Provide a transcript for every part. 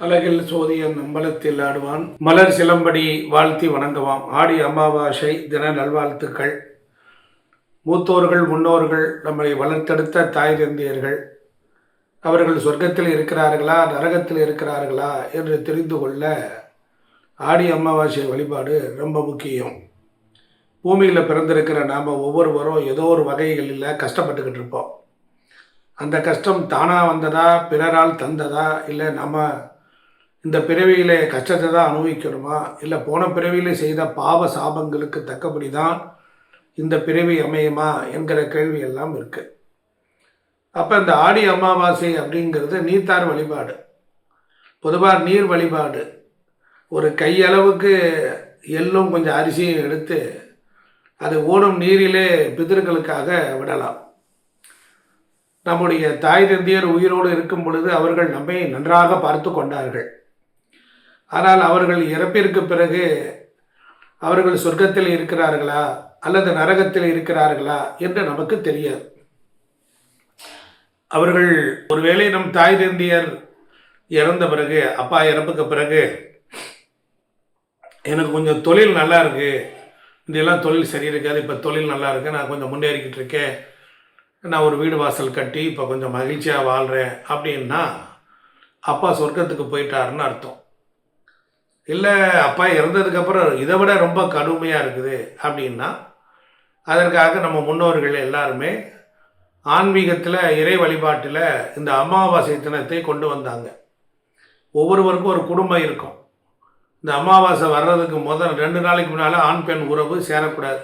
அழகில் சோதியன் அம்பலத்தில் ஆடுவான் மலர் சிலம்படி வாழ்த்தி வணங்குவான். ஆடி அமாவாசை தின நல்வாழ்த்துக்கள். மூத்தோர்கள் முன்னோர்கள் நம்மை வளர்த்தெடுத்த தாய் தந்தையர்கள் அவர்கள் சொர்க்கத்தில் இருக்கிறார்களா நரகத்தில் இருக்கிறார்களா என்று தெரிந்து கொள்ள ஆடி அமாவாசை வழிபாடு ரொம்ப முக்கியம். பூமியில் பிறந்திருக்கிற நாம் ஒவ்வொருவரும் ஏதோ ஒரு வகைகளில் கஷ்டப்பட்டுக்கிட்டு இருப்போம். அந்த கஷ்டம் தானாக வந்ததா பிறரால் தந்ததா இல்லை நம்ம இந்த பிறவியிலே கஷ்டத்தை தான் அனுபவிக்கணுமா இல்லை போன பிறவியிலே செய்த பாவ சாபங்களுக்கு தக்கபடி தான் இந்த பிறவி அமையுமா என்கிற கேள்வி எல்லாம் இருக்குது. அப்போ இந்த ஆடி அமாவாசை அப்படிங்கிறது நீர்த்தார் வழிபாடு. பொதுவாக நீர் வழிபாடு. ஒரு கையளவுக்கு எள்ளும் கொஞ்சம் அரிசியும் எடுத்து அது ஓடும் நீரிலே பிதர்களுக்காக விடலாம். நம்முடைய தாய் தந்தையர் உயிரோடு இருக்கும் பொழுது அவர்கள் நம்மை நன்றாக பார்த்து கொண்டார்கள். ஆனால் அவர்கள் இறப்பிற்கு பிறகு அவர்கள் சொர்க்கத்தில் இருக்கிறார்களா அல்லது நரகத்தில் இருக்கிறார்களா என்று நமக்கு தெரியாது. அவர்கள் ஒருவேளை நம் தாய் தந்தையர் இறந்த பிறகு, அப்பா இறப்புக்கு பிறகு எனக்கு கொஞ்சம் தொழில் நல்லா இருக்கு, இதெல்லாம் தொழில் சரி இருக்காது, இப்போ தொழில் நல்லா இருக்கு, நான் கொஞ்சம் முன்னேறிக்கிட்டு இருக்கேன், நான் ஒரு வீடு வாசல் கட்டி இப்போ கொஞ்சம் மகிழ்ச்சியாக வாழ்கிறேன் அப்படின்னா அப்பா சொர்க்கத்துக்கு போயிட்டாருன்னு அர்த்தம். இல்லை அப்பா இறந்ததுக்கப்புறம் இதை விட ரொம்ப கடுமையாக இருக்குது அப்படின்னா அதற்காக நம்ம முன்னோர்கள் எல்லாருமே ஆன்மீகத்தில் இறை வழிபாட்டில் இந்த அமாவாசை தினத்தை கொண்டு வந்தாங்க. ஒவ்வொருவருக்கும் ஒரு குடும்பம் இருக்கும். இந்த அமாவாசை வர்றதுக்கு முதல் 2 நாளைக்கு முன்னால் ஆண் பெண் உறவு சேரக்கூடாது.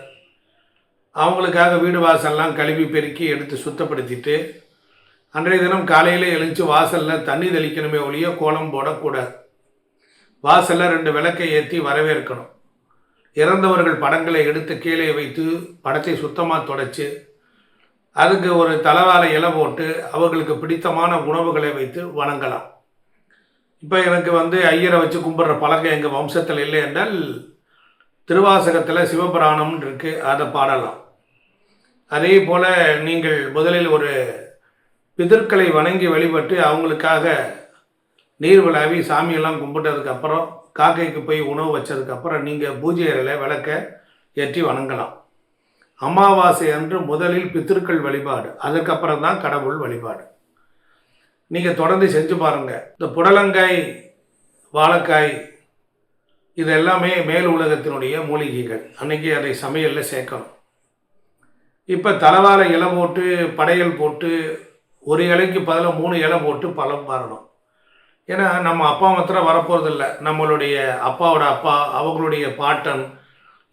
அவங்களுக்காக வீடு வாசல்லாம் கழுவி பெருக்கி எடுத்து சுத்தப்படுத்திட்டு அன்றைய தினம் காலையில் எழுந்துச்சு வாசலில் தண்ணி தெளிக்கணுமே ஒழிய கோலம் போடக்கூடாது. வாசலில் 2 விளக்கை ஏற்றி வரவேற்கணும். இறந்தவர்கள் படங்களை எடுத்து கீழே வைத்து படத்தை சுத்தமாக தொடச்சி அதுக்கு ஒரு தலவாழை இலை போட்டு அவர்களுக்கு பிடித்தமான உணவுகளை வைத்து வணங்கலாம். இப்போ எனக்கு ஐயரை வச்சு கும்பிட்ற பழக்கம் எங்கள் வம்சத்தில் இல்லை என்றால் திருவாசகத்தில் சிவபுராணம்னு இருக்குது, அதை பாடலாம். அதே போல் நீங்கள் முதலில் ஒரு பிதர்களை வணங்கி வழிபட்டு அவங்களுக்காக நீர் விழாவி சாமியெல்லாம் கும்பிட்டதுக்கப்புறம் காக்கைக்கு போய் உணவு வச்சதுக்கப்புறம் நீங்கள் பூஜை அறையில் விளக்க ஏற்றி வணங்கலாம். அமாவாசை அன்று முதலில் பித்திருக்கள் வழிபாடு, அதுக்கப்புறம் தான் கடவுள் வழிபாடு. நீங்கள் தொடர்ந்து செஞ்சு பாருங்கள். இந்த புடலங்காய் வாழைக்காய் இது எல்லாமே மேல் உலகத்தினுடைய மூலிகைகள். அன்றைக்கி அதை சமையலில் சேர்க்கணும். இப்போ தலைவாழை இலை போட்டு படையல் போட்டு ஒரு இலைக்கு பதிலாக 3 இலை போட்டு பழம் மாறணும். ஏன்னா நம்ம அப்பா மாத்திரம் வரப்போகிறதில்ல, நம்மளுடைய அப்பாவோட அப்பா அவங்களுடைய பாட்டன்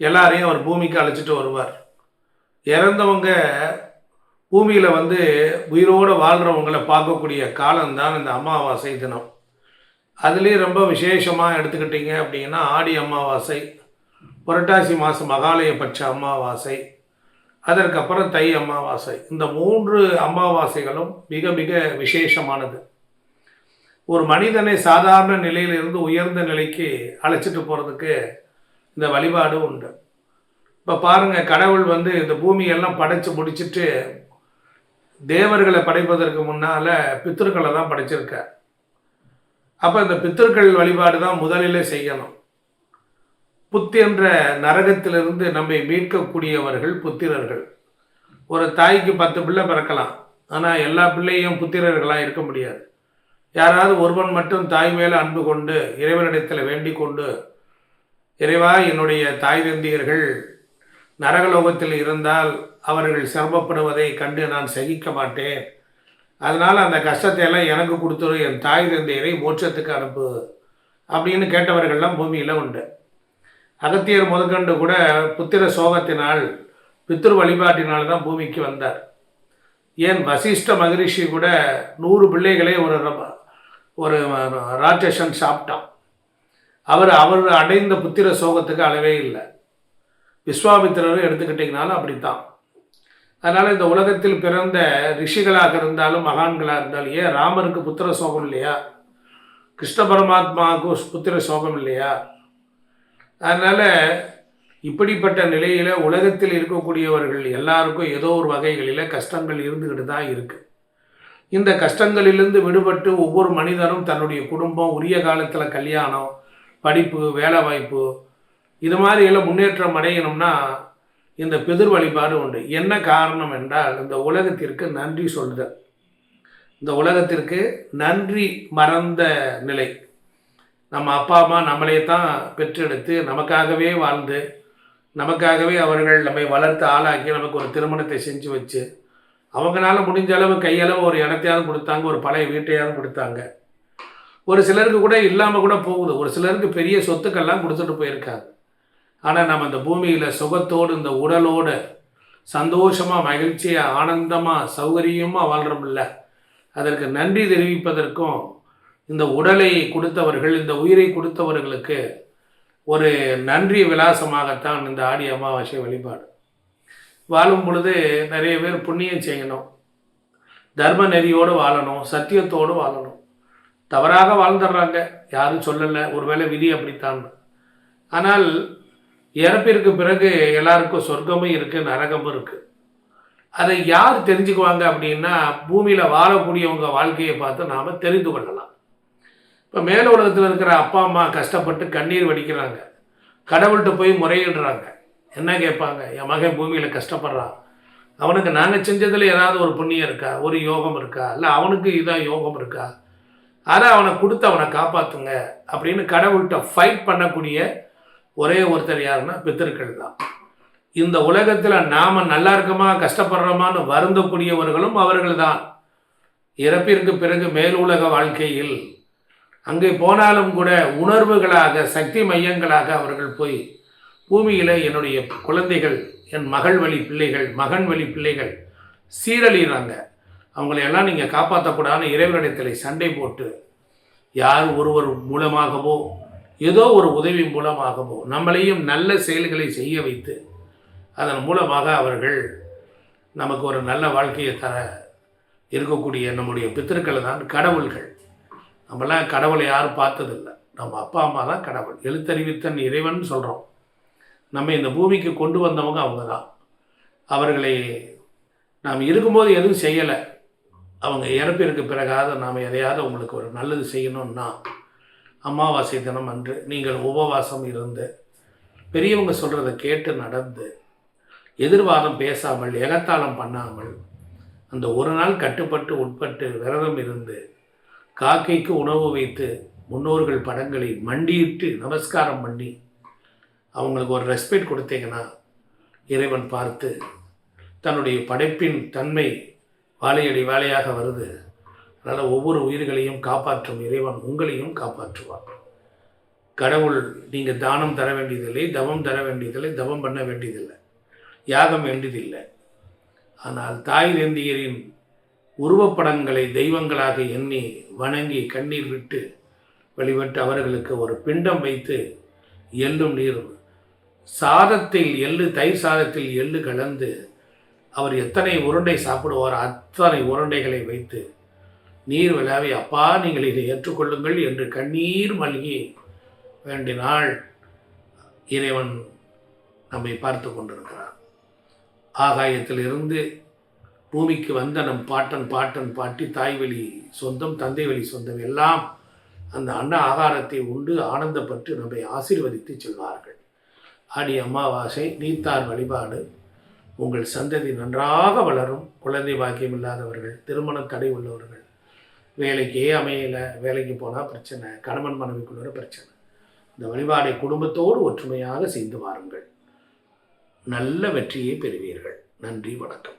எல்லாரையும் அவர் பூமிக்கு அழைச்சிட்டு வருவார். இறந்தவங்க பூமியில் உயிரோடு வாழ்கிறவங்களை பார்க்கக்கூடிய காலம்தான் இந்த அமாவாசை தினம். அதுலேயும் ரொம்ப விசேஷமாக எடுத்துக்கிட்டிங்க அப்படின்னா ஆடி அமாவாசை, புரட்டாசி மாதம் மகாலய பட்ச அமாவாசை, அதற்கப்புறம் தை அமாவாசை. இந்த 3 அமாவாசைகளும் மிக மிக விசேஷமானது. ஒரு மனிதனை சாதாரண நிலையிலிருந்து உயர்ந்த நிலைக்கு அழைச்சிட்டு போகிறதுக்கு இந்த வழிபாடு உண்டு. இப்போ பாருங்கள், கடவுள் இந்த பூமியெல்லாம் படைச்சு முடிச்சுட்டு தேவர்களை படைப்பதற்கு முன்னால் பித்திருக்களை தான் படைச்சிருக்கார். அப்போ இந்த பித்திருக்கள் வழிபாடு தான் முதலிலே செய்யணும். புத்தி என்ற நரகத்திலிருந்து நம்மை மீட்கக்கூடியவர்கள் புத்திரர்கள். ஒரு தாய்க்கு 10 பிள்ளை பிறக்கலாம், ஆனால் எல்லா பிள்ளையும் புத்திரர்களாக இருக்க முடியாது. யாராவது ஒருவன் மட்டும் தாய் மேலே அன்பு கொண்டு இறைவனிடத்தில் வேண்டிக் கொண்டு, இறைவா என்னுடைய தாய் தந்தையர்கள் நரகலோகத்தில் இருந்தால் அவர்கள் சிரமப்படுவதை கண்டு நான் சகிக்க மாட்டேன், அதனால் அந்த கஷ்டத்தை எல்லாம் எனக்கு கொடுத்துரு, என் தாய் தந்தையரை மோட்சத்துக்கு அனுப்பு அப்படின்னு கேட்டவர்கள்லாம் பூமியில் உண்டு. அகத்தியர் முதற்கண்டு கூட புத்திர சோகத்தினால் பித்ரு வழிபாட்டினால் தான் பூமிக்கு வந்தார். ஏன் வசிஷ்ட மகரிஷி கூட 100 பிள்ளைகளே ஒரு ராட்சசன் சாப்பிட்டான். அவர் அடைந்த புத்திர சோகத்துக்கு அளவே இல்லை. விஸ்வாமித்திரரும் எடுத்துக்கிட்டிங்கனாலும் அப்படித்தான். அதனால் இந்த உலகத்தில் பிறந்த ரிஷிகளாக இருந்தாலும் மகான்களாக இருந்தாலும், ஏன் ராமருக்கு புத்திர சோகம் இல்லையா? கிருஷ்ண பரமாத்மாவுக்கு புத்திர சோகம் இல்லையா? அதனால் இப்படிப்பட்ட நிலையில் உலகத்தில் இருக்கக்கூடியவர்கள் எல்லாருக்கும் ஏதோ ஒரு வகைகளில் கஷ்டங்கள் இருந்துக்கிட்டு தான் இருக்குது. இந்த கஷ்டங்களிலிருந்து விடுபட்டு ஒவ்வொரு மனிதனும் தன்னுடைய குடும்பம், உரிய காலத்தில் கல்யாணம், படிப்பு, வேலை வாய்ப்பு இது மாதிரி எல்லாம் முன்னேற்றம் அடையணும்னா இந்த பிதிர் வழிபாடு உண்டு. என்ன காரணம் என்றால் இந்த உலகத்திற்கு நன்றி சொல்லுதல். இந்த உலகத்திற்கு நன்றி மறந்த நிலை. நம்ம அப்பா அம்மா நம்மளே தான் பெற்றெடுத்து நமக்காகவே வாழ்ந்து நமக்காகவே அவர்கள் நம்மை வளர்த்து ஆளாக்கி நமக்கு ஒரு திருமணத்தை செஞ்சு வச்சு அவங்களால முடிஞ்ச அளவு கையளவு ஒரு இடத்தையாவது கொடுத்தாங்க, ஒரு பழைய வீட்டையாவது கொடுத்தாங்க. ஒரு சிலருக்கு கூட இல்லாமல் கூட போகுது. ஒரு சிலருக்கு பெரிய சொத்துக்கள்லாம் கொடுத்துட்டு போயிருக்காங்க. ஆனால் நம்ம இந்த பூமியில் சுகத்தோடு இந்த உடலோடு சந்தோஷமாக மகிழ்ச்சியாக ஆனந்தமாக சௌகரியமாக வாழ்கிறோம்ல, அதற்கு நன்றி தெரிவிப்பதற்கும் இந்த உடலை கொடுத்தவர்கள், இந்த உயிரை கொடுத்தவர்களுக்கு ஒரு நன்றி விலாசமாகத்தான் இந்த ஆடி அமாவாசை வழிபாடு. வாழும் பொழுது நிறைய பேர் புண்ணியம் செய்யணும், தர்ம நெறியோடு வாழணும், சத்தியத்தோடு வாழணும். தவறாக வாழ்ந்துடுறாங்க, யாரும் சொல்லலை, ஒருவேளை விதி அப்படித்தான். ஆனால் இறப்பிற்கு பிறகு எல்லாருக்கும் சொர்க்கமும் இருக்குது, நரகமும் இருக்குது. அதை யார் தெரிஞ்சுக்குவாங்க அப்படின்னா பூமியில் வாழக்கூடியவங்க வாழ்க்கையை பார்த்து நாம் தெரிந்து கொள்ளலாம். இப்போ மேல உலகத்தில் இருக்கிற அப்பா அம்மா கஷ்டப்பட்டு கண்ணீர் வடிக்கிறாங்க, கடவுள்கிட்ட போய் முறையிடுறாங்க. என்ன கேட்பாங்க? என் மகன் பூமியில் கஷ்டப்படுறான், அவனுக்கு நாங்கள் செஞ்சதில் ஏதாவது ஒரு புண்ணியம் இருக்கா, ஒரு யோகம் இருக்கா, இல்லை அவனுக்கு இதான் யோகம் இருக்கா, அதை அவனை கொடுத்து அவனை காப்பாற்றுங்க அப்படின்னு கடவுள்கிட்ட ஃபைட் பண்ணக்கூடிய ஒரே ஒருத்தர் யாருன்னா பித்தர்கள் தான். இந்த உலகத்தில் நாம் நல்லா இருக்கமா கஷ்டப்படுறோமான்னு வருந்தக்கூடியவர்களும் அவர்கள் தான். இறப்பிற்கு பிறகு மேலுலக வாழ்க்கையில் அங்கே போனாலும் கூட உணர்வுகளாக சக்தி மையங்களாக அவர்கள் போய் பூமியில் என்னுடைய குழந்தைகள், என் மகள் வழி பிள்ளைகள், மகன் வழி பிள்ளைகள் சீரழிகிறாங்க, அவங்களையெல்லாம் நீங்கள் காப்பாற்றக்கூடாதுன்னு இறைவனிடத்தில் சண்டை போட்டு யார் ஒருவர் மூலமாகவோ ஏதோ ஒரு உதவி மூலமாகவோ நம்மளையும் நல்ல செயல்களை செய்ய வைத்து அதன் மூலமாக அவர்கள் நமக்கு ஒரு நல்ல வாழ்க்கையை தர இருக்கக்கூடிய நம்முடைய பித்திருக்கள் தான் கடவுள்கள். நம்மளாம் கடவுளை யாரும் பார்த்ததில்லை, நம்ம அப்பா அம்மா தான் கடவுள். எழுத்தறிவித்தன் இறைவன் சொல்கிறோம். நம்ம இந்த பூமிக்கு கொண்டு வந்தவங்க அவங்க தான். அவர்களை நாம் இருக்கும்போது எதுவும் செய்யலை, அவங்க இறப்பிற்கு பிறகாத நாம் எதையாவது உங்களுக்கு ஒரு நல்லது செய்யணும்னா அமாவாசை தினம் அன்று நீங்கள் உபவாசம் இருந்து பெரியவங்க சொல்கிறத கேட்டு நடந்து எதிர்வாதம் பேசாமல் எகத்தாளம் பண்ணாமல் அந்த ஒரு நாள் கட்டுப்பட்டு உட்பட்டு விரதம் இருந்து காக்கைக்கு உணவு வைத்து முன்னோர்கள் படங்களை மண்டியிட்டு நமஸ்காரம் பண்ணி அவங்களுக்கு ஒரு ரெஸ்பெக்ட் கொடுத்தீங்கன்னா இறைவன் பார்த்து தன்னுடைய படைப்பின் தன்மை வாழையடி வாழையாக வருது. அதனால் ஒவ்வொரு உயிர்களையும் காப்பாற்றும் இறைவன் உங்களையும் காப்பாற்றுவார். கடவுள் நீங்கள் தானம் தர வேண்டியதில்லை, தவம் தர வேண்டியதில்லை, தவம் பண்ண வேண்டியதில்லை, யாகம் வேண்டியதில்லை. ஆனால் தாய் தந்தையரின் உருவப்படங்களை தெய்வங்களாக எண்ணி வணங்கி கண்ணீர் விட்டு வழிபட்டு அவர்களுக்கு ஒரு பிண்டம் வைத்து எள்ளும் நீர் சாதத்தில் எள்ளு, தயிர் சாதத்தில் எள்ளு கலந்து அவர் எத்தனை உருண்டை சாப்பிடுவார் அத்தனை உருண்டைகளை வைத்து நீர் விழாவை அப்பா நீங்கள் இதை ஏற்றுக்கொள்ளுங்கள் என்று கண்ணீர் மல்கி வேண்டினால் இறைவன் நம்மை பார்த்து கொண்டிருக்கிறார். ஆகாயத்தில் இருந்து பூமிக்கு வந்த நம் பாட்டன் பாட்டி தாய் வழி சொந்தம், தந்தை வழி சொந்தம் எல்லாம் அந்த அன்ன ஆகாரத்தை உண்டு ஆனந்தப்பட்டு நம்மை ஆசீர்வதித்து செல்வார்கள். ஆடி அமாவாசை நீத்தார் வழிபாடு உங்கள் சந்ததி நன்றாக வளரும். குழந்தை பாக்கியம் இல்லாதவர்கள், திருமண தடை உள்ளவர்கள், வேலைக்கே அமையலை, வேலைக்கு போனால் பிரச்சனை, கணவன் மனைவிக்குள்ள பிரச்சனை, இந்த வழிபாடை குடும்பத்தோடு ஒற்றுமையாக செய்து வாருங்கள். நல்ல வெற்றியை பெறுவீர்கள். நன்றி, வணக்கம்.